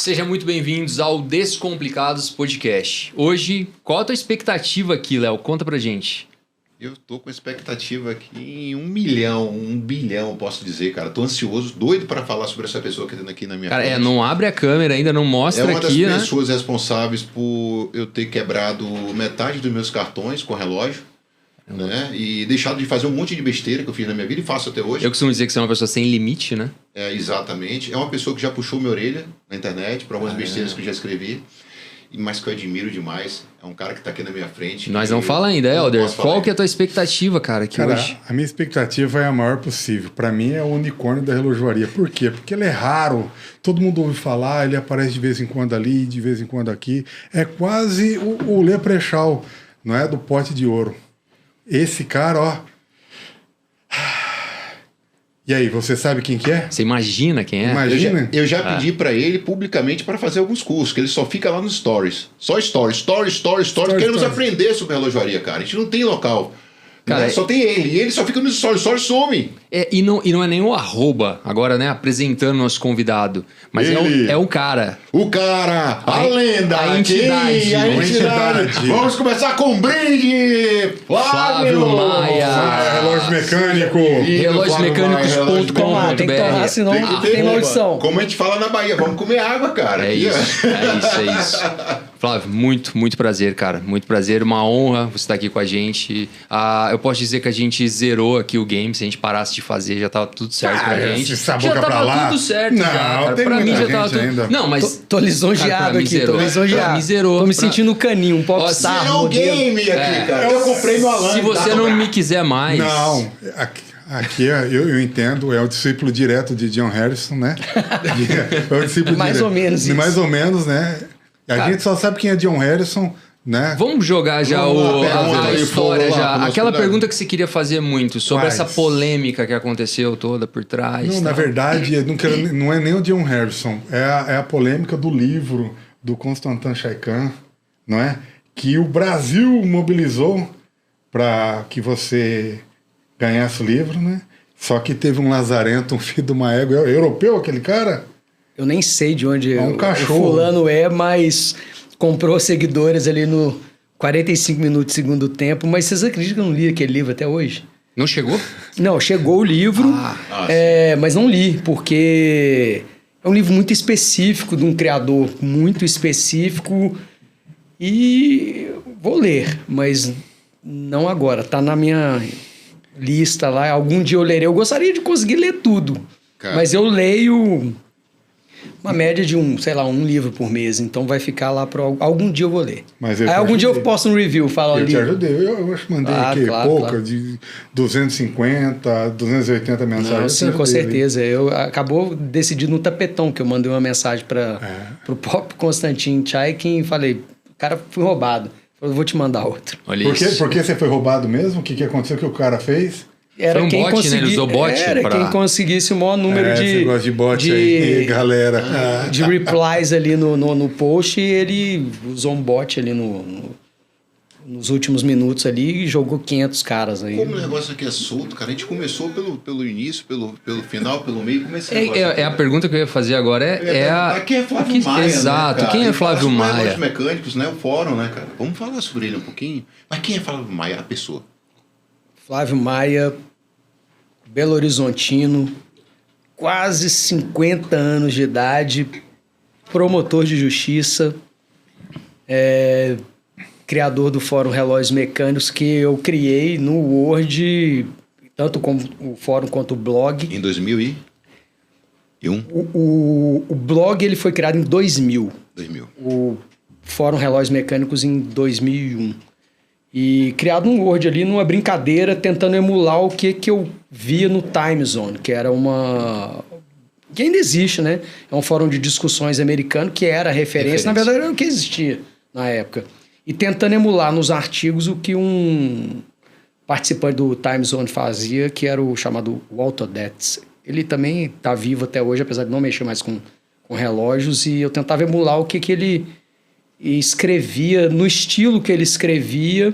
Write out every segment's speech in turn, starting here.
Sejam muito bem-vindos ao Descomplicados Podcast. Hoje, qual a tua expectativa aqui, Léo? Conta pra gente. Eu tô com expectativa aqui em 1 milhão, 1 bilhão, posso dizer, cara. Tô ansioso, doido para falar sobre essa pessoa que tá aqui na minha frente. Cara, não abre a câmera ainda, não mostra aqui, né? É uma das pessoas responsáveis por eu ter quebrado metade dos meus cartões com relógio, né? E deixado de fazer um monte de besteira que eu fiz na minha vida e faço até hoje. Eu costumo dizer que você é uma pessoa sem limite, né? É, exatamente. É uma pessoa que já puxou minha orelha na internet por algumas besteiras que eu já escrevi. Mas que eu admiro demais. É um cara que tá aqui na minha frente. Nós não fala ainda, Helder. Qual que é a tua expectativa, cara, aqui hoje? A minha expectativa é a maior possível. Pra mim é o unicórnio da relojoaria. Por quê? Porque ele é raro. Todo mundo ouve falar, ele aparece de vez em quando ali, de vez em quando aqui. É quase o Leprechaun, não é? Do pote de ouro. Esse cara, ó... E aí, você sabe quem que é? Você imagina quem é? Imagina. Eu já pedi pra ele publicamente para fazer alguns cursos, que ele só fica lá nos stories. Só stories. Queremos aprender sobre relojoaria, cara. A gente não tem local. Cara, né? Só tem ele. E ele só fica nos stories some. E não é nem o arroba, agora, né? Apresentando nosso convidado. Mas é o cara. O cara, a lenda. A entidade. A entidade. Vamos começar com um brinde. Flávio Maia. Relógio mecânico. Relógiomecânicos.com.br. Tem que tomar, senão tem maldição. Como a gente fala na Bahia, vamos comer água, cara. É isso. Flávio, muito prazer, cara. Muito prazer, uma honra você estar aqui com a gente. Eu posso dizer que a gente zerou aqui o game. Se a gente parasse de fazer, já tava tudo certo pra gente. Essa Já boca tava pra lá. tudo certo, Não, já, cara. tem Pra mim muita já tava gente tudo... ainda. Não, mas... Tô lisonjeado aqui, tô lisonjeado. Me zerou. Tô me sentindo um caninho, um popstar. Zerou o game aqui, cara. Eu comprei no Alan. Se você não me quiser mais... Não, aqui eu entendo, é o discípulo direto de John Harrison, né? É o discípulo Mais ou menos isso. Mais ou menos, né? A gente só sabe quem é John Harrison, né? Vamos jogar já a história já. Aquela pergunta que você queria fazer muito sobre essa polêmica que aconteceu toda por trás. Não, na verdade, não é nem o John Harrison. É a polêmica do livro do Constantin Chaikan, não é? Que o Brasil mobilizou para que você ganhasse o livro, né? Só que teve um lazarento, um filho de uma égua. Europeu, aquele cara? Eu nem sei de onde um cachorro. O fulano mas comprou seguidores ali no 45 minutos do segundo tempo. Mas vocês acreditam que eu não li aquele livro até hoje? Não chegou? Não, chegou o livro, mas não li, porque é um livro muito específico, de um criador muito específico, e vou ler, mas não agora. Tá na minha lista lá, algum dia eu lerei. Eu gostaria de conseguir ler tudo, mas eu leio uma média de um livro por mês, então vai ficar lá para algum dia eu vou ler. Aí algum dia eu posto um review, falo ali. Eu te ajudei, eu acho que mandei pouca, de 250, 280 mensagens. Sim, com certeza. Acabou decidido no tapetão que eu mandei uma mensagem para o próprio Constantin Chaikin e falei, cara, fui roubado. Eu vou te mandar outro. Por que você foi roubado mesmo? O que aconteceu que o cara fez? Era foi um quem bot, consegui... né? Ele usou bot quem conseguisse o maior número de... Você gosta de bot aí, galera. De replies ali no post, e ele usou um bot ali nos últimos minutos ali e jogou 500 caras aí. Como o negócio aqui é solto, cara. A gente começou pelo início, pelo final, pelo meio. Como a pergunta que eu ia fazer agora quem é Flávio Maia, exato, né, quem é Flávio Maia? Os mecânicos, né? O fórum, né, cara? Vamos falar sobre ele um pouquinho. Mas quem é Flávio Maia, a pessoa? Flávio Maia, Belo Horizontino, quase 50 anos de idade, promotor de justiça, criador do Fórum Relógios Mecânicos, que eu criei no Word, tanto como o fórum quanto o blog. Em 2001? O blog ele foi criado em 2000. 2000. O Fórum Relógios Mecânicos em 2001. E criado um Word ali, numa brincadeira, tentando emular o que eu via no Time Zone, que era que ainda existe, né? É um fórum de discussões americano, que era referência. Na verdade, era o que existia na época. E tentando emular nos artigos o que um participante do Time Zone fazia, que era o chamado Walter Detz. Ele também está vivo até hoje, apesar de não mexer mais com relógios, e eu tentava emular o que ele escrevia, no estilo que ele escrevia,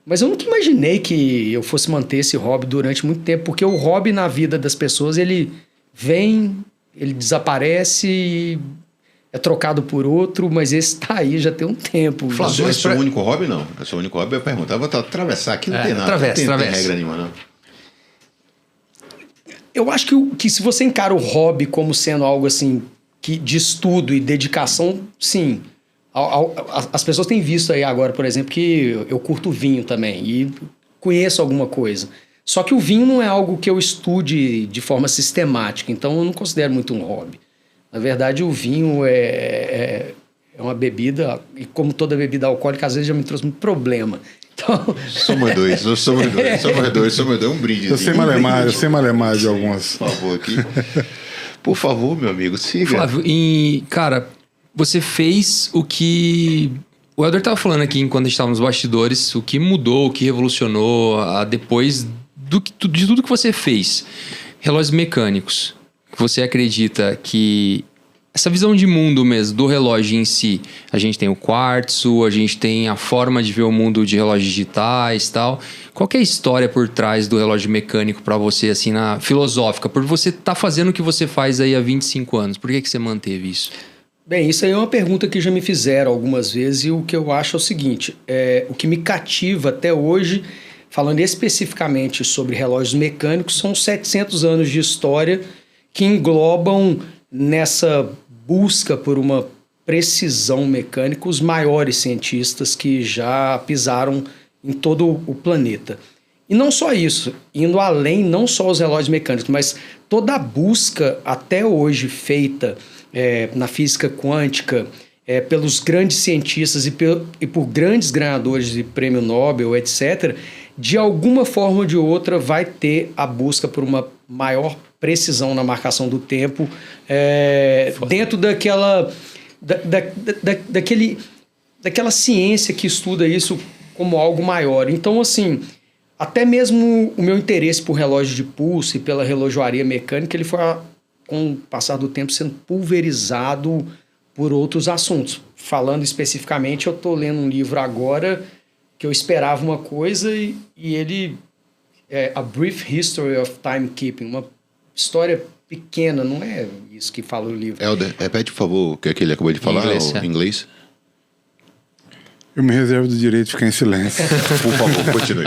mas eu nunca imaginei que eu fosse manter esse hobby durante muito tempo, porque o hobby na vida das pessoas, ele vem, ele desaparece, e é trocado por outro, mas esse tá aí já tem um tempo. Flávio, é seu único hobby, não? É seu único hobby? Eu perguntava, vou atravessar aqui, não tem nada. Não tem regra nenhuma, não. Eu acho que se você encara o hobby como sendo algo assim, de estudo e dedicação, sim. As pessoas têm visto aí agora, por exemplo, que eu curto vinho também e conheço alguma coisa. Só que o vinho não é algo que eu estude de forma sistemática, então eu não considero muito um hobby. Na verdade, o vinho é uma bebida, e como toda bebida alcoólica, às vezes já me trouxe muito problema. Então... Somos dois, um brinde. Eu sei malemar de algumas. Por favor, aqui. Por favor, meu amigo, siga. Flávio, cara, você fez o que... O Helder estava falando aqui, enquanto a gente estava nos bastidores, o que mudou, o que revolucionou depois de tudo que você fez. Relógios mecânicos. Você acredita que essa visão de mundo mesmo, do relógio em si, a gente tem o quartzo, a gente tem a forma de ver o mundo de relógios digitais e tal. Qual que é a história por trás do relógio mecânico para você, assim, na filosófica? Por você estar fazendo o que você faz aí há 25 anos, por que você manteve isso? Bem, isso aí é uma pergunta que já me fizeram algumas vezes e o que eu acho é o seguinte, o que me cativa até hoje, falando especificamente sobre relógios mecânicos, são 700 anos de história que englobam nessa busca por uma precisão mecânica os maiores cientistas que já pisaram em todo o planeta. E não só isso, indo além, não só os relógios mecânicos, mas toda a busca até hoje feita na física quântica, pelos grandes cientistas e por grandes ganhadores de prêmio Nobel, etc., de alguma forma ou de outra vai ter a busca por uma maior precisão na marcação do tempo dentro daquela ciência que estuda isso como algo maior. Então, assim, até mesmo o meu interesse por relógio de pulso e pela relojoaria mecânica, ele foi, com o passar do tempo, sendo pulverizado por outros assuntos. Falando especificamente, eu estou lendo um livro agora que eu esperava uma coisa e ele é A Brief History of Timekeeping, uma história pequena, não é isso que fala o livro. Helder, repete, por favor, o que é que ele acabou de falar em inglês. Eu me reservo do direito de ficar em silêncio. Por favor, continue.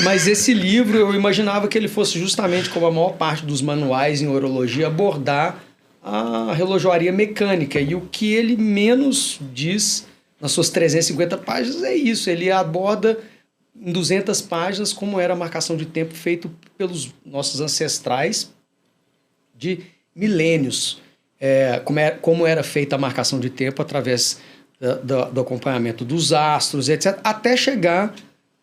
Mas esse livro, eu imaginava que ele fosse justamente, como a maior parte dos manuais em horologia, abordar a relojoaria mecânica. E o que ele menos diz nas suas 350 páginas é isso. Ele aborda em 200 páginas como era a marcação de tempo feito pelos nossos ancestrais de milênios. Como era feita a marcação de tempo através do acompanhamento dos astros, etc., até chegar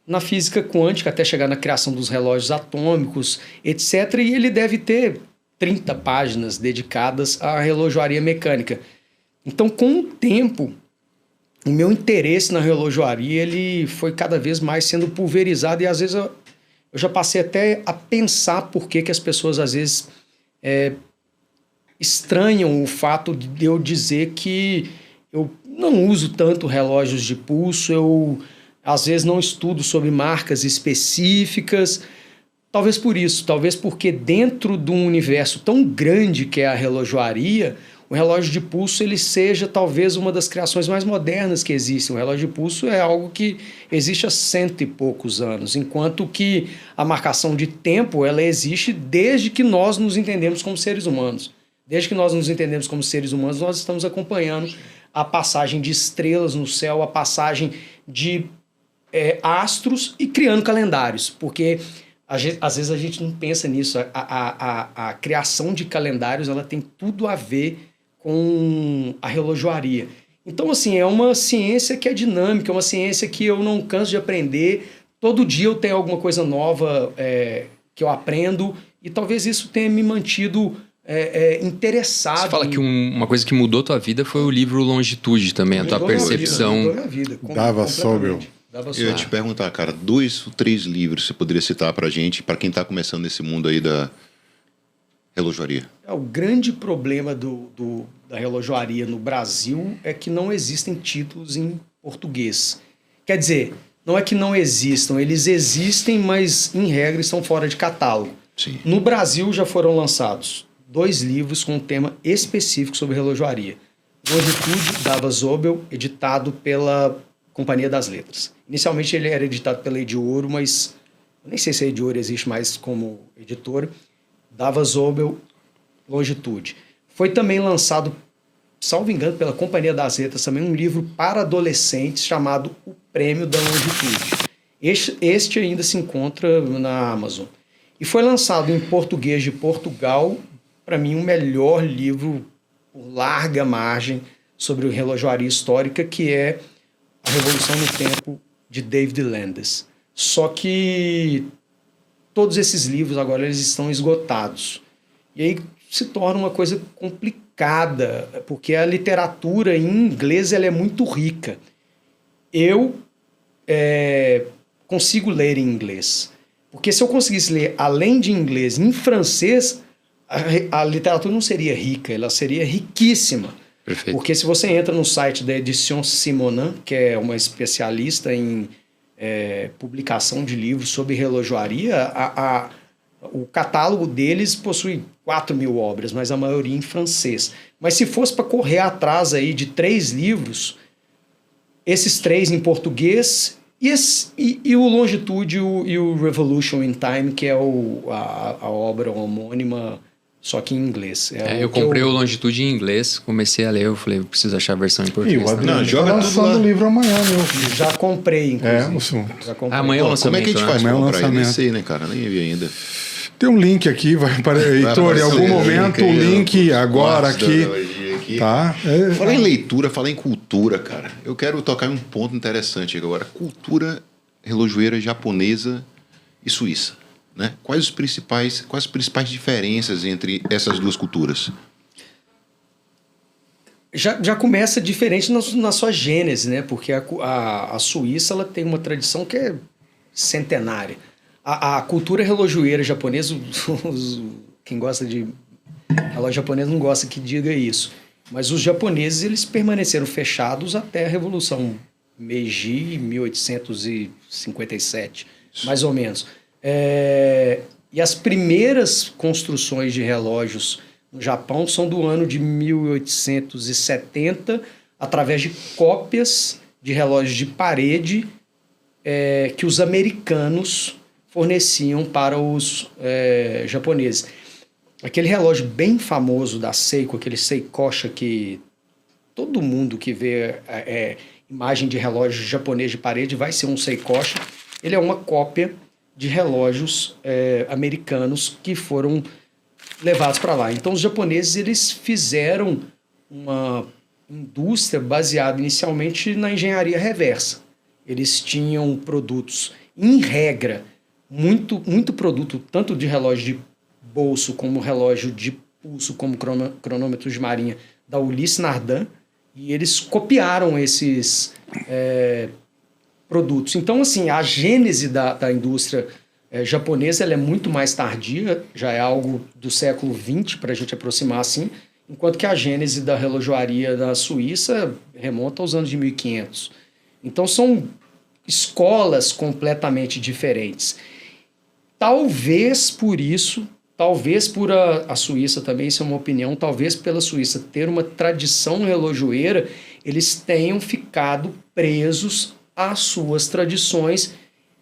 na física quântica, até chegar na criação dos relógios atômicos, etc., e ele deve ter 30 páginas dedicadas à relojoaria mecânica. Então, com o tempo, o meu interesse na relojoaria ele foi cada vez mais sendo pulverizado e, às vezes, eu já passei até a pensar por que as pessoas, às vezes, estranham o fato de eu dizer que eu não uso tanto relógios de pulso, eu às vezes não estudo sobre marcas específicas, talvez por isso, talvez porque dentro de um universo tão grande que é a relojoaria, o relógio de pulso ele seja talvez uma das criações mais modernas que existem. O relógio de pulso é algo que existe há 100 e poucos anos, enquanto que a marcação de tempo ela existe desde que nós nos entendemos como seres humanos. Desde que nós nos entendemos como seres humanos, nós estamos acompanhando a passagem de estrelas no céu, a passagem de astros e criando calendários, porque às vezes a gente não pensa nisso. A criação de calendários ela tem tudo a ver com a relojoaria. Então, assim, é uma ciência que é dinâmica, é uma ciência que eu não canso de aprender. Todo dia eu tenho alguma coisa nova que eu aprendo e talvez isso tenha me mantido interessado. Você fala que uma coisa que mudou a tua vida foi o livro Longitude também, a tua percepção. Mudou minha vida, Dava Sobel. Eu ia te perguntar, cara, 2 ou 3 livros você poderia citar pra gente, pra quem tá começando nesse mundo aí da relojoaria? O grande problema da relojoaria no Brasil é que não existem títulos em português. Quer dizer, não é que não existam, eles existem, mas em regra estão fora de catálogo. Sim. No Brasil já foram lançados 2 livros com um tema específico sobre relojoaria. Longitude, Dava Zobel, editado pela Companhia das Letras. Inicialmente ele era editado pela Ediouro, mas eu nem sei se a Ediouro existe mais como editora. Dava Zobel, Longitude. Foi também lançado, salvo engano, pela Companhia das Letras, também um livro para adolescentes chamado O Prêmio da Longitude. Este ainda se encontra na Amazon. E foi lançado em português de Portugal, para mim, o melhor livro por larga margem sobre relojoaria histórica, que é A Revolução no Tempo, de David Landes. Só que todos esses livros agora eles estão esgotados. E aí se torna uma coisa complicada, porque a literatura em inglês ela é muito rica. Eu consigo ler em inglês. Porque se eu conseguisse ler, além de inglês, em francês, a literatura não seria rica, ela seria riquíssima. Perfeito. Porque se você entra no site da Edition Simonin, que é uma especialista em publicação de livros sobre relojoaria, o catálogo deles possui 4.000 obras, mas a maioria em francês. Mas se fosse para correr atrás aí de 3 livros, esses 3 em português e o Longitude e o Revolution in Time, que é a obra homônima, só que em inglês. Eu comprei o Longitude em inglês, comecei a ler, eu falei, eu preciso achar a versão em português. Não, joga lançando o livro amanhã, meu. Já comprei, inclusive. Já comprei. Amanhã é o lançamento, como é que a gente faz né? pra Amanhã é o comprar? Eu nem lançamento. sei, né, cara? Nem vi ainda. Tem um link aqui, vai para Heitor, em algum momento o link agora aqui. Tá? Falar em leitura, falar em cultura, cara. Eu quero tocar em um ponto interessante agora. Cultura relojoeira japonesa e suíça, né? Quais as principais diferenças entre essas duas culturas? Já começa diferente na sua gênese, né? Porque a Suíça ela tem uma tradição que é centenária. A cultura relojoeira japonesa, quem gosta de relógio japonês não gosta que diga isso, mas os japoneses eles permaneceram fechados até a Revolução Meiji, 1857, mais ou menos. E as primeiras construções de relógios no Japão são do ano de 1870, através de cópias de relógios de parede que os americanos forneciam para os japoneses. Aquele relógio bem famoso da Seiko, aquele Seikosha, que todo mundo que vê imagem de relógio japonês de parede vai ser um Seikosha. Ele é uma cópia de relógios americanos que foram levados para lá. Então os japoneses eles fizeram uma indústria baseada inicialmente na engenharia reversa. Eles tinham produtos, em regra, muito produto, tanto de relógio de bolso, como relógio de pulso, como cronômetros de marinha, da Ulysse Nardin, e eles copiaram esses produtos. Então, assim, a gênese da indústria japonesa ela é muito mais tardia, já é algo do século XX, para a gente aproximar assim, enquanto que a gênese da relojoaria da Suíça remonta aos anos de 1500. Então, são escolas completamente diferentes. Talvez por isso, talvez por a Suíça também, isso é uma opinião, talvez pela Suíça ter uma tradição relojoeira, eles tenham ficado presos às suas tradições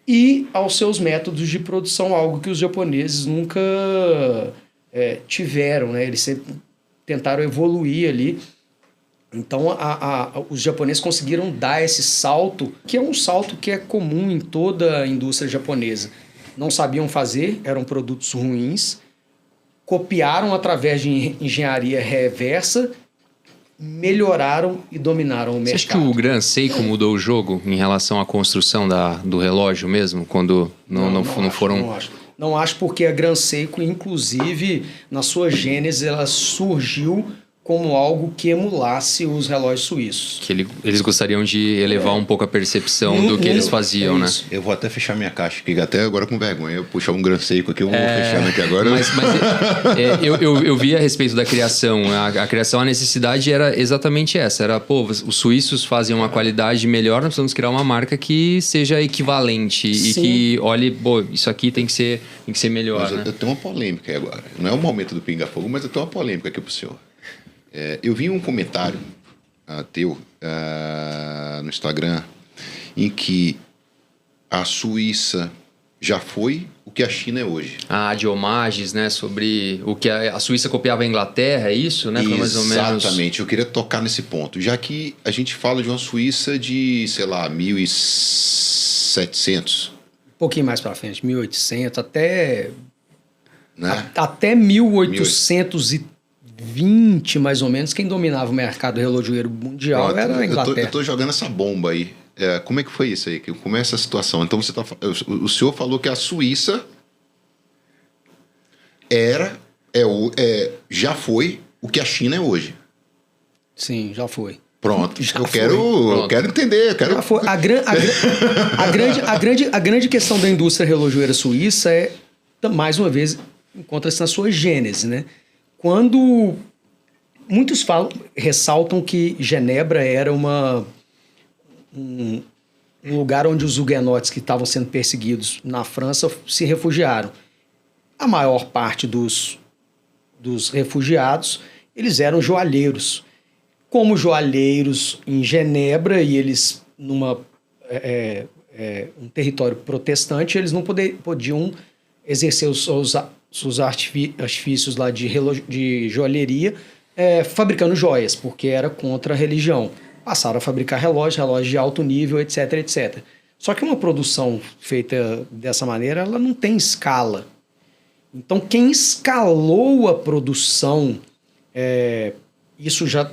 e aos seus métodos de produção, algo que os japoneses nunca tiveram, né? Eles sempre tentaram evoluir ali. Então, os japoneses conseguiram dar esse salto, que é um salto que é comum em toda a indústria japonesa. Não sabiam fazer, eram produtos ruins, copiaram através de engenharia reversa, melhoraram e dominaram o mercado. Você acha que o Gran Seiko mudou o jogo em relação à construção do relógio mesmo, quando não foram... Não acho porque a Gran Seiko, inclusive, na sua gênese, ela surgiu como algo que emulasse os relógios suíços. Que eles gostariam de elevar um pouco a percepção do que eles faziam, né? Eu vou até fechar minha caixa aqui, até agora com vergonha. Eu puxar um Gran Seiko aqui, eu vou fechando aqui agora. Mas eu vi a respeito da criação. A criação, a necessidade era exatamente essa. Era, os suíços fazem uma qualidade melhor, nós precisamos criar uma marca que seja equivalente. Sim. E que olhe, isso aqui tem que ser melhor, mas né? eu tenho uma polêmica aí agora. Não é o momento do pinga-fogo, mas eu tenho uma polêmica aqui pro senhor. Eu vi um comentário teu no Instagram, em que a Suíça já foi o que a China é hoje. De homagens, né? Sobre o que a Suíça copiava a Inglaterra, é isso, né? Foi mais ou menos... Exatamente, eu queria tocar nesse ponto. Já que a gente fala de uma Suíça de, sei lá, 1700. Um pouquinho mais para frente, 1800, até... Né? Até 1820, mais ou menos, quem dominava o mercado relojoeiro mundial era a Inglaterra. Eu tô jogando essa bomba aí. Como é que foi isso aí? Como é essa situação? Então o senhor falou que a Suíça já foi o que a China é hoje. Sim, já foi. Pronto. Já eu foi. quero entender. Já foi. A grande questão da indústria relojoeira suíça mais uma vez, encontra-se na sua gênese, né? Quando muitos ressaltam que Genebra era um lugar onde os huguenotes que estavam sendo perseguidos na França se refugiaram. A maior parte dos refugiados, eles eram joalheiros. Como joalheiros em Genebra, e eles um território protestante, eles não podiam exercer os seus artifícios lá de joalheria fabricando joias, porque era contra a religião. Passaram a fabricar relógios de alto nível, etc, etc. Só que uma produção feita dessa maneira, ela não tem escala. Então, quem escalou a produção, isso já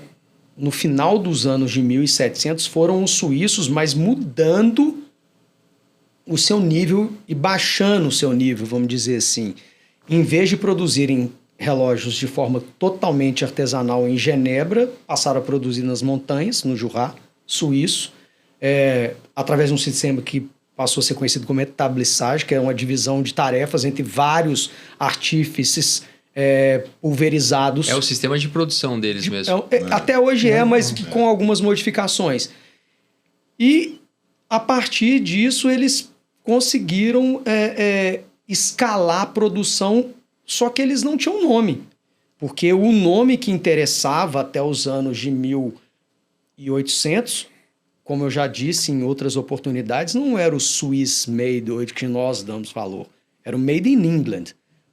no final dos anos de 1700, foram os suíços, mas mudando o seu nível e baixando o seu nível, vamos dizer assim. Em vez de produzirem relógios de forma totalmente artesanal em Genebra, passaram a produzir nas montanhas, no Jura suíço, através de um sistema que passou a ser conhecido como etablissage, que é uma divisão de tarefas entre vários artífices pulverizados. É o sistema de produção deles mesmo. Até hoje mas com algumas modificações. E, a partir disso, eles conseguiram escalar a produção, só que eles não tinham nome. Porque o nome que interessava até os anos de 1800, como eu já disse em outras oportunidades, não era o Swiss Made, hoje que nós damos valor. Era o Made in England.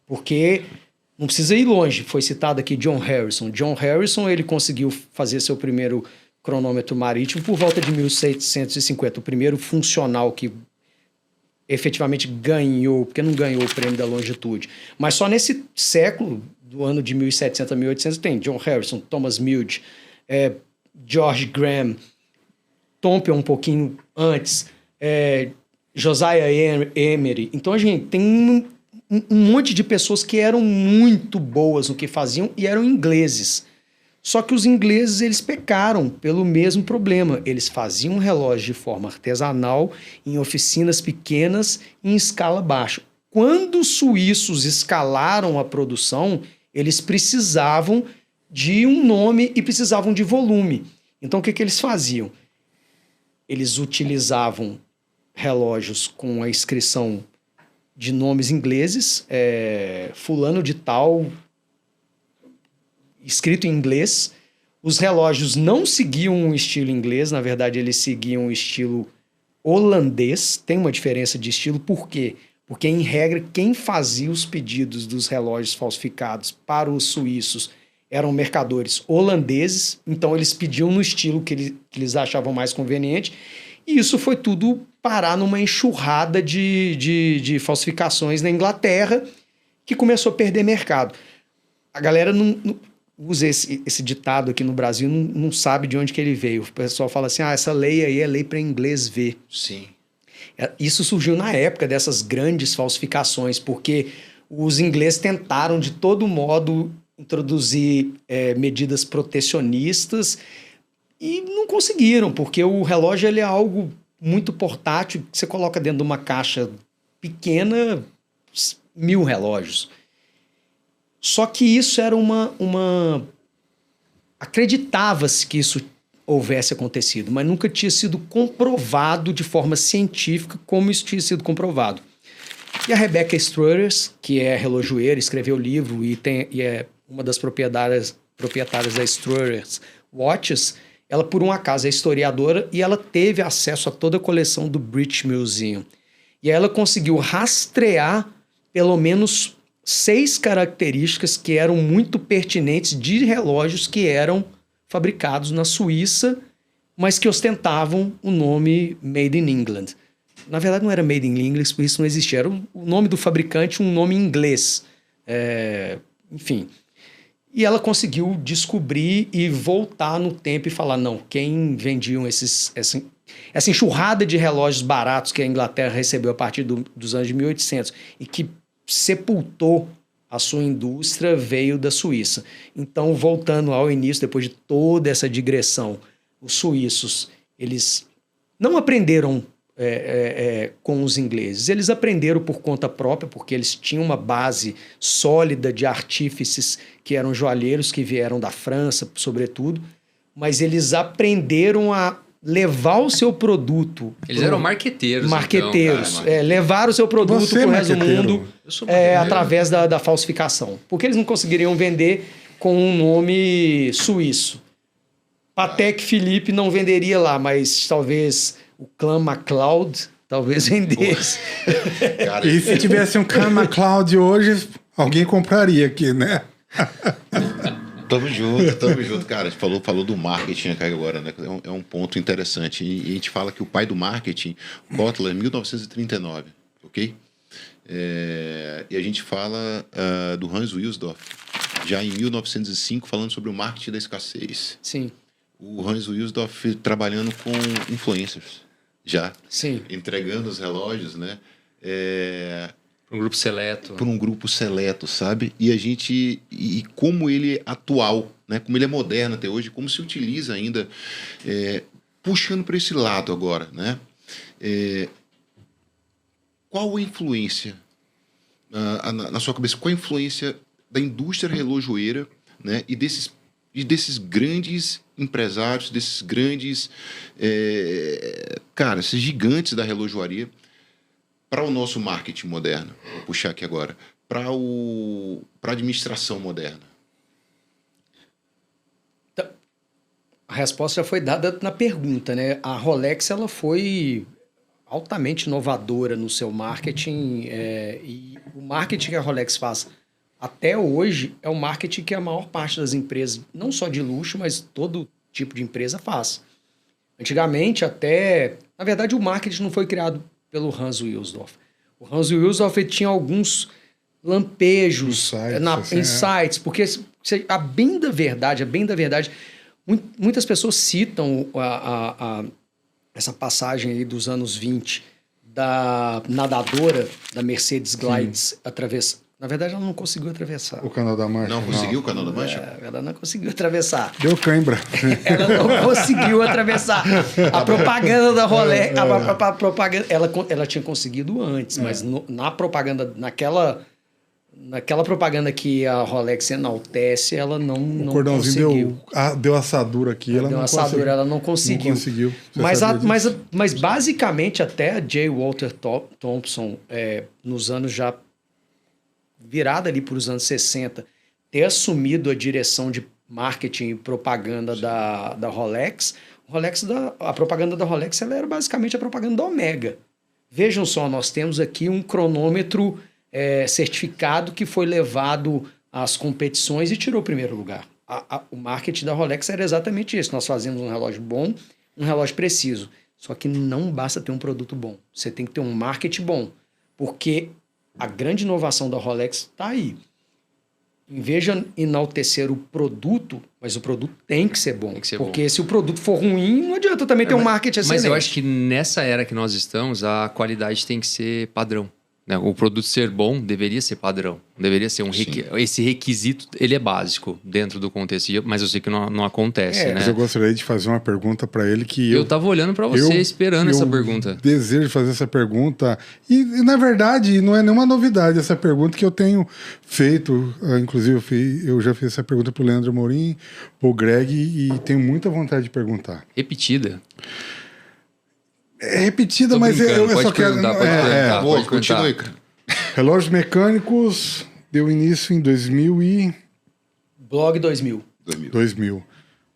Porque, não precisa ir longe, foi citado aqui John Harrison. John Harrison, ele conseguiu fazer seu primeiro cronômetro marítimo por volta de 1650. O primeiro funcional que efetivamente ganhou, porque não ganhou o prêmio da longitude. Mas só nesse século, do ano de 1700 a 1800, tem John Harrison, Thomas Milde, George Graham, Tompion um pouquinho antes, Josiah Emery. Então, a gente tem um monte de pessoas que eram muito boas no que faziam e eram ingleses. Só que os ingleses, eles pecaram pelo mesmo problema. Eles faziam relógio de forma artesanal, em oficinas pequenas, em escala baixa. Quando os suíços escalaram a produção, eles precisavam de um nome e precisavam de volume. Então, o que eles faziam? Eles utilizavam relógios com a inscrição de nomes ingleses, fulano de tal, escrito em inglês. Os relógios não seguiam um estilo inglês, na verdade eles seguiam um estilo holandês. Tem uma diferença de estilo, por quê? Porque, em regra, quem fazia os pedidos dos relógios falsificados para os suíços eram mercadores holandeses, então eles pediam no estilo que eles achavam mais conveniente, e isso foi tudo parar numa enxurrada de falsificações na Inglaterra, que começou a perder mercado. A galera não usa esse ditado aqui no Brasil, não sabe de onde que ele veio. O pessoal fala assim, essa lei aí é lei para inglês ver. Sim. Isso surgiu na época dessas grandes falsificações, porque os ingleses tentaram de todo modo introduzir medidas protecionistas e não conseguiram, porque o relógio ele é algo muito portátil, que você coloca dentro de uma caixa pequena, 1000 relógios. Só que isso era acreditava-se que isso houvesse acontecido, mas nunca tinha sido comprovado de forma científica como isso tinha sido comprovado. E a Rebecca Struthers, que é relojoeira, escreveu o livro e é uma das proprietárias da Struthers Watches, ela por um acaso é historiadora e ela teve acesso a toda a coleção do British Museum. E aí ela conseguiu rastrear pelo menos 6 características que eram muito pertinentes de relógios que eram fabricados na Suíça, mas que ostentavam o nome Made in England. Na verdade, não era Made in England, por isso não existia. Era o nome do fabricante, um nome em inglês. Enfim. E ela conseguiu descobrir e voltar no tempo e falar, não, quem vendiam essa enxurrada de relógios baratos que a Inglaterra recebeu a partir dos anos de 1800 e que sepultou a sua indústria veio da Suíça. Então, voltando ao início, depois de toda essa digressão, os suíços, eles não aprenderam com os ingleses. Eles aprenderam por conta própria, porque eles tinham uma base sólida de artífices que eram joalheiros, que vieram da França, sobretudo, mas eles aprenderam a levar o seu produto... Eles eram marqueteiros. Marqueteiros. Então, levaram o seu produto para o resto do mundo através da falsificação. Porque eles não conseguiriam vender com um nome suíço. Patek Philippe não venderia lá, mas talvez o clã MacLeod talvez vendesse. Cara, e se tivesse um clã MacLeod hoje, alguém compraria aqui, né? Tamo junto, cara. A gente falou do marketing aqui agora, né? É um ponto interessante. E a gente fala que o pai do marketing, Kotler, 1939, ok? E a gente fala do Hans Wilsdorf, já em 1905, falando sobre o marketing da escassez. Sim. O Hans Wilsdorf trabalhando com influencers, já. Sim. Entregando os relógios, né? Um grupo seleto. Por um grupo seleto, sabe? E como ele é atual, né? Como ele é moderno até hoje, como se utiliza ainda, puxando para esse lado agora, né? Qual a influência, na sua cabeça, qual a influência da indústria relojoeira, né? E desses grandes empresários, desses grandes, esses gigantes da relojoaria, para o nosso marketing moderno, vou puxar aqui agora, para a administração moderna? A resposta já foi dada na pergunta, né? A Rolex ela foi altamente inovadora no seu marketing e o marketing que a Rolex faz até hoje é o marketing que a maior parte das empresas, não só de luxo, mas todo tipo de empresa faz. Antigamente na verdade o marketing não foi criado pelo Hans Wilsdorf. O Hans Wilsdorf tinha alguns lampejos, insights, porque a bem da verdade, muitas pessoas citam essa passagem aí dos anos 20 da nadadora da Mercedes Glides atravessando. Na verdade, ela não conseguiu atravessar. O Canal da Mancha. Não conseguiu o Canal da Mancha? Ela não conseguiu atravessar. Deu cãibra. Ela não conseguiu atravessar. A propaganda da Rolex... A propaganda, ela tinha conseguido antes, mas na propaganda... Naquela propaganda que a Rolex enaltece, ela não conseguiu. O cordãozinho deu assadura aqui. Ela não conseguiu. Mas basicamente até a J. Walter Thompson, nos anos já... virada ali para os anos 60, ter assumido a direção de marketing e propaganda da Rolex, a propaganda da Rolex ela era basicamente a propaganda da Omega. Vejam só, nós temos aqui um cronômetro certificado que foi levado às competições e tirou o primeiro lugar. O marketing da Rolex era exatamente isso. Nós fazemos um relógio bom, um relógio preciso. Só que não basta ter um produto bom. Você tem que ter um marketing bom. Porque a grande inovação da Rolex está aí. Em vez de enaltecer o produto, mas o produto tem que ser bom. Porque se o produto for ruim, não adianta também ter um marketing excelente. Mas eu acho que nessa era que nós estamos, a qualidade tem que ser padrão. Né? O produto ser bom deveria ser padrão. Deveria ser esse requisito, ele é básico dentro do contexto, mas eu sei que não acontece, né? Mas eu gostaria de fazer uma pergunta para ele que eu tava olhando para você, esperando essa pergunta. Desejo fazer essa pergunta e na verdade não é nenhuma novidade essa pergunta que eu tenho feito, inclusive eu já fiz essa pergunta pro Leandro Amorim, pro Greg e tenho muita vontade de perguntar. Repetida. É repetida, mas eu só quero... Boa, continue. Relógios Mecânicos deu início em 2000 e... Blog 2000.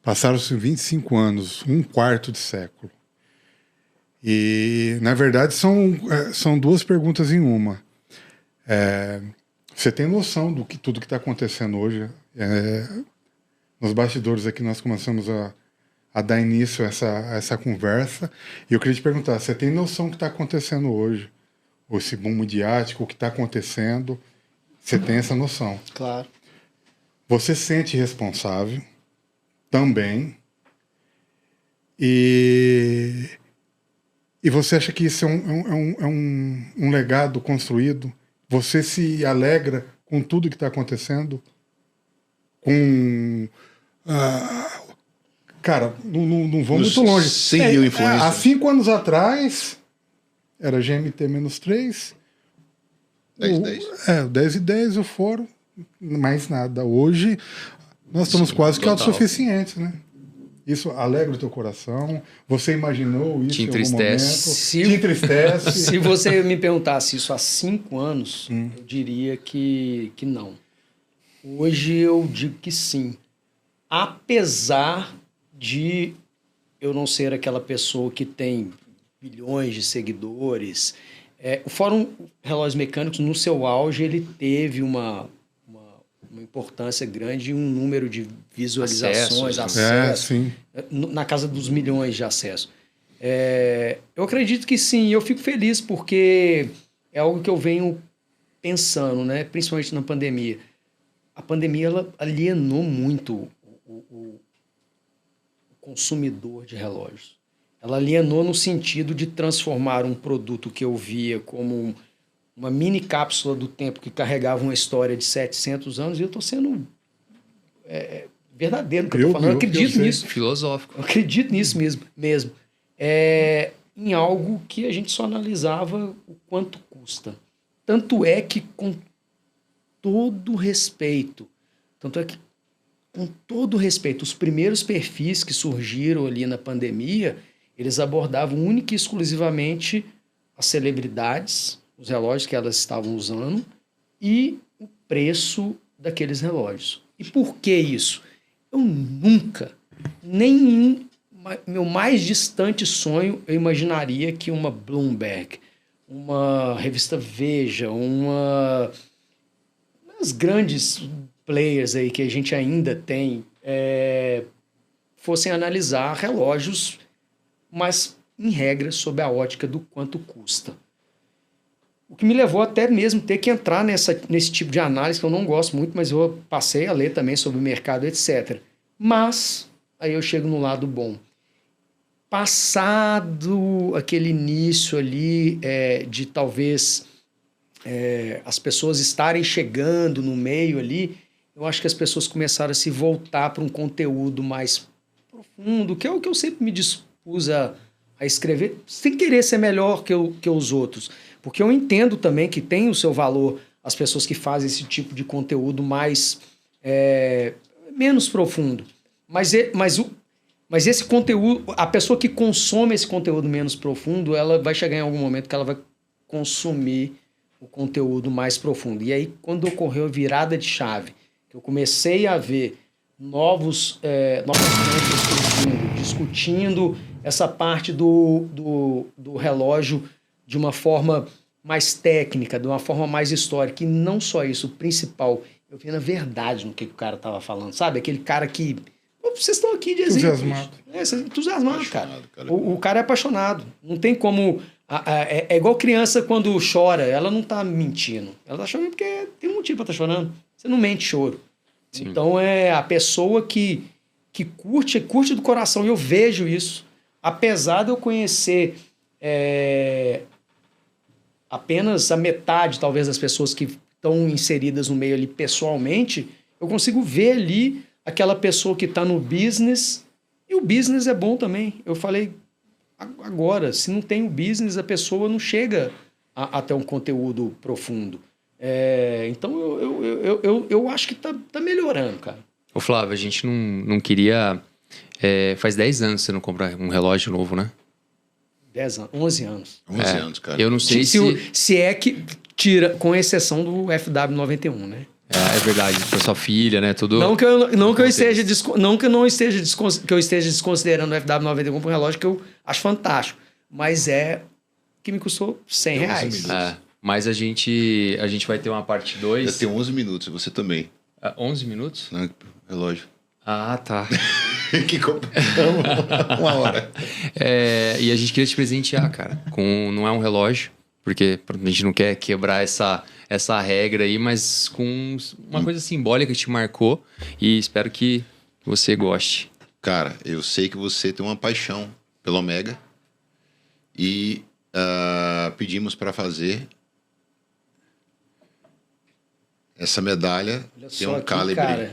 Passaram-se 25 anos, um quarto de século. E, na verdade, são duas perguntas em uma. Você tem noção do que tudo que está acontecendo hoje? Nos bastidores aqui nós começamos a dar início a essa conversa. E eu queria te perguntar, você tem noção do que está acontecendo hoje? Esse boom midiático, o que está acontecendo? Você tem essa noção? Claro. Você se sente responsável também. E você acha que isso é um legado construído? Você se alegra com tudo que está acontecendo? Cara, não vou muito longe. 100 mil influências. Há 5 anos atrás, era GMT-3. 10-10. 10 e 10 o foro, mais nada. Hoje, nós estamos quase que total. autossuficientes, né? Isso alegra o teu coração? Você imaginou isso em algum momento? Te entristece? Se você me perguntasse isso há 5 anos, eu diria que não. Hoje eu digo que sim. Apesar de eu não ser aquela pessoa que tem bilhões de seguidores. O Fórum Relógios Mecânicos, no seu auge, ele teve uma importância grande e um número de visualizações, acessos, na casa dos milhões de acessos. Eu acredito que sim, eu fico feliz porque é algo que eu venho pensando, né? Principalmente na pandemia. A pandemia ela alienou muito o consumidor de relógios. Ela alienou no sentido de transformar um produto que eu via como uma mini cápsula do tempo que carregava uma história de 700 anos, e eu estou sendo verdadeiro no que eu estou falando. Eu acredito nisso. Filosófico. Eu acredito nisso mesmo. Em algo que a gente só analisava o quanto custa. Tanto é que, com todo respeito, os primeiros perfis que surgiram ali na pandemia, eles abordavam única e exclusivamente as celebridades, os relógios que elas estavam usando e o preço daqueles relógios. E por que isso? Eu nunca, nem em meu mais distante sonho, eu imaginaria que uma Bloomberg, uma revista Veja, as grandes players aí que a gente ainda tem, fossem analisar relógios, mas em regra sob a ótica do quanto custa. O que me levou até mesmo ter que entrar nesse tipo de análise, que eu não gosto muito, mas eu passei a ler também sobre o mercado, etc. Mas, aí eu chego no lado bom. Passado aquele início ali de talvez as pessoas estarem chegando no meio ali, eu acho que as pessoas começaram a se voltar para um conteúdo mais profundo, que é o que eu sempre me dispus a escrever, sem querer ser melhor que os outros. Porque eu entendo também que tem o seu valor as pessoas que fazem esse tipo de conteúdo mais menos profundo. Mas esse conteúdo, a pessoa que consome esse conteúdo menos profundo, ela vai chegar em algum momento que ela vai consumir o conteúdo mais profundo. E aí, quando ocorreu a virada de chave, que eu comecei a ver novas fontes surgindo, discutindo essa parte do relógio de uma forma mais técnica, de uma forma mais histórica. E não só isso, o principal, eu vi na verdade no que o cara estava falando, sabe? Aquele cara que... Vocês estão aqui de exemplo. Entusiasmado, cara. O cara é apaixonado. Não tem como... É igual criança quando chora. Ela não está mentindo. Ela está chorando porque tem um motivo para estar chorando. Você não mente choro. Sim. Então, é a pessoa que curte do coração. E eu vejo isso. Apesar de eu conhecer apenas a metade, talvez, das pessoas que estão inseridas no meio ali pessoalmente, eu consigo ver ali aquela pessoa que está no business, e o business é bom também. Eu falei agora, se não tem o business, a pessoa não chega até um conteúdo profundo. Então, eu acho que tá melhorando, cara. Ô Flávio, a gente não queria... faz 10 anos que você não compra um relógio novo, né? 10 anos, 11 anos. 11 anos, cara. Eu não sei se é que tira, com exceção do FW91, né? É verdade, pra sua filha, né? Tudo. Não que eu esteja desconsiderando o FW91 como um relógio que eu acho fantástico, mas que me custou R$100. Mas a gente vai ter uma parte 2. Já tem 11 minutos, você também. 11 minutos? Não, relógio. Ah, tá. Que uma hora. E a gente queria te presentear, cara. Não é um relógio, porque a gente não quer quebrar essa regra aí, mas com uma coisa simbólica que te marcou e espero que você goste. Cara, eu sei que você tem uma paixão pelo Omega e pedimos para fazer essa medalha. Olha tem só um aqui, calibre. cara.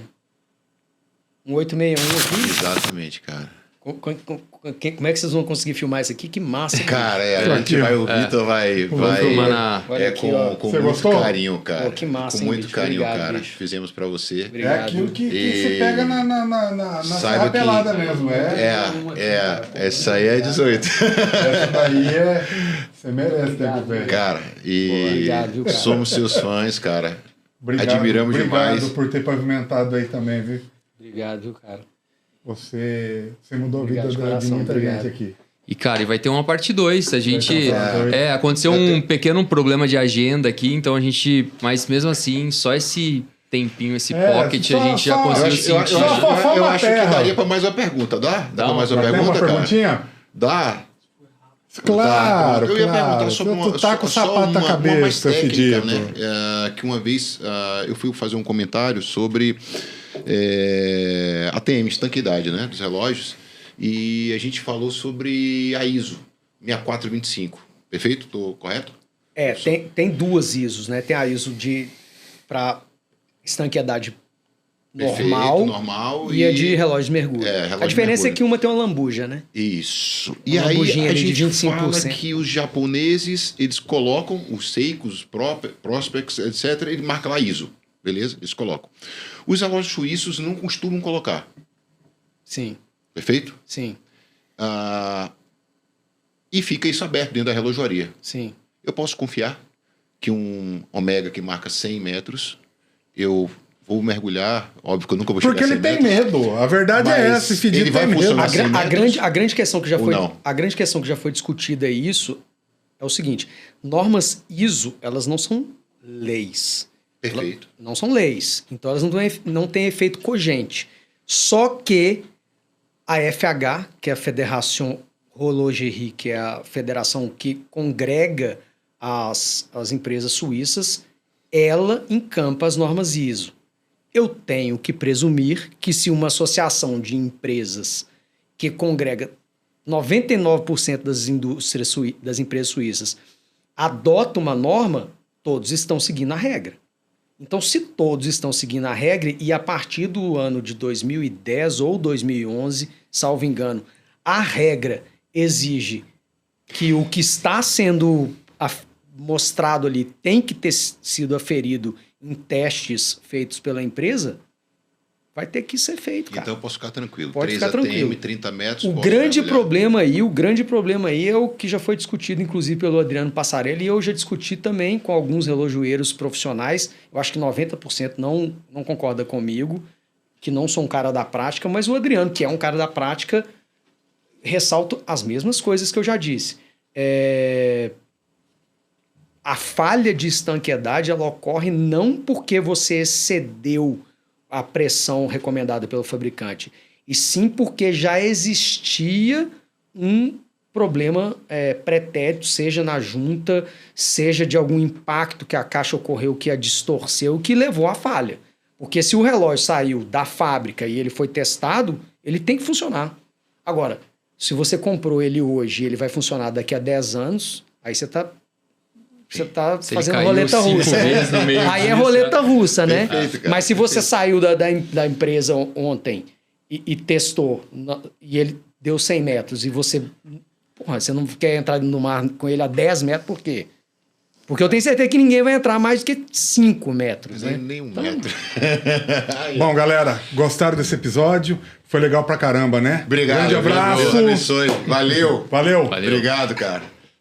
Um 861 aqui. Exatamente, cara. Como é que vocês vão conseguir filmar isso aqui? Que massa. Cara, a gente vai, o Vitor vai filmar com Você muito gostou? carinho, cara. Pô, que massa, com hein, muito bicho? carinho, Obrigado, cara. bicho. Fizemos pra você. Obrigado. É aquilo que E- se pega na Saiba serra pelada mesmo. Essa aí é 18. Essa daí você merece ter velho. Cara, Obrigado, viu, cara? somos seus fãs, cara. Obrigado, Admiramos obrigado demais. por ter pavimentado aí também, viu? Obrigado, viu, cara? Você mudou a vida Obrigado de de coração, muita obrigado. gente aqui. E, cara, vai ter uma parte 2. A gente. Aconteceu Vai ter. um pequeno problema de agenda aqui, então a gente. Mas mesmo assim, só esse tempinho, esse pocket, só- a gente já só- conseguiu eu sentir. Eu acho que terra. daria pra mais uma pergunta. Dá pra mais uma Tem pergunta, uma cara? perguntinha? Dá. Claro, Eu ia claro. perguntar sobre Tu tá com o só sapato na uma cabeça, mais técnica, fedido. né? Que uma vez eu fui fazer um comentário sobre ATM, estanqueidade, né? Dos relógios. E a gente falou sobre a ISO 6425. Perfeito? Tô correto? Tem duas ISOs, né? Tem a ISO para estanqueidade normal e a de relógio de mergulho. relógio A diferença de é que uma tem uma lambuja, né? Isso. E Uma aí lambujinha a ali de gente 25%. fala que os japoneses, eles colocam os Seikos, Prospex, etc. Ele marca lá ISO. Beleza? Eles colocam. Os relógios suíços não costumam colocar. Sim, Perfeito? sim, E fica isso aberto dentro da relojoaria. sim. Eu posso confiar que um Omega que marca 100 metros, eu vou mergulhar, óbvio que eu nunca vou chegar Porque a 100 ele tem metros. medo. A verdade é Mas essa. Esse fedido ele vai tem medo. funcionar A, assim, gra- a metros? grande, a grande questão que já Ou foi não? a grande questão que já foi discutida é isso é o seguinte: normas ISO elas não são leis. Perfeito. Não são leis. Então elas não têm efeito cogente. Só que a FH, que é a Fédération Horlogerie, que é a federação que congrega as empresas suíças, ela encampa as normas ISO. Eu tenho que presumir que se uma associação de empresas que congrega 99% das empresas suíças adota uma norma, todos estão seguindo a regra. Então, se todos estão seguindo a regra e a partir do ano de 2010 ou 2011, salvo engano, a regra exige que o que está sendo mostrado ali tem que ter sido aferido em testes feitos pela empresa, vai ter que ser feito, cara. Então eu posso ficar tranquilo. Pode 3 ficar ATM, tranquilo. 30 metros. O posso grande mergulhar. problema aí é o que já foi discutido, inclusive, pelo Adriano Passarelli, e eu já discuti também com alguns relojoeiros profissionais. Eu acho que 90% não concorda comigo, que não sou um cara da prática, mas o Adriano, que é um cara da prática, ressalta as mesmas coisas que eu já disse. A falha de estanqueidade ela ocorre não porque você excedeu a pressão recomendada pelo fabricante, e sim porque já existia um problema pretérito, seja na junta, seja de algum impacto que a caixa ocorreu que a distorceu, que levou à falha. Porque se o relógio saiu da fábrica e ele foi testado, ele tem que funcionar. Agora, se você comprou ele hoje e ele vai funcionar daqui a 10 anos, aí você está Se ele fazendo caiu roleta 5 russa. vezes no meio Aí é disso, roleta russa, né? Perfeito, cara, Mas se você perfeito. saiu da empresa ontem e testou, e ele deu 100 metros, e você não quer entrar no mar com ele a 10 metros, por quê? Porque eu tenho certeza que ninguém vai entrar mais do que 5 metros, né? Nem um metro. Bom, galera, gostaram desse episódio? Foi legal pra caramba, né? Obrigado. Grande abraço. Deus abençoe. Valeu. Valeu. Valeu. Obrigado, cara.